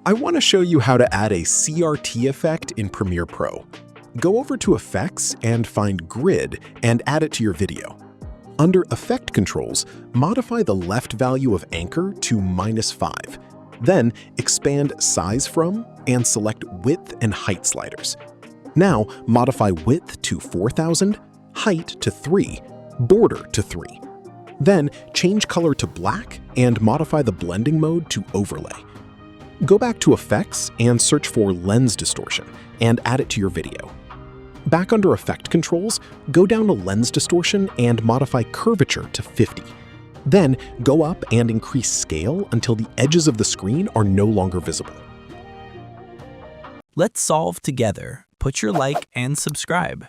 I want to show you how to add a CRT effect in Premiere Pro. Go over to Effects and find Grid and add it to your video. Under Effect Controls, modify the left value of Anchor to -5. Then expand Size From and select Width and Height sliders. Now modify Width to 4000, Height to 3, Border to 3. Then change color to black and modify the blending mode to Overlay. Go back to Effects and search for Lens Distortion and add it to your video. Back under Effect Controls, go down to Lens Distortion and modify Curvature to 50. Then go up and increase scale until the edges of the screen are no longer visible. Let's solve together. Put your like and subscribe.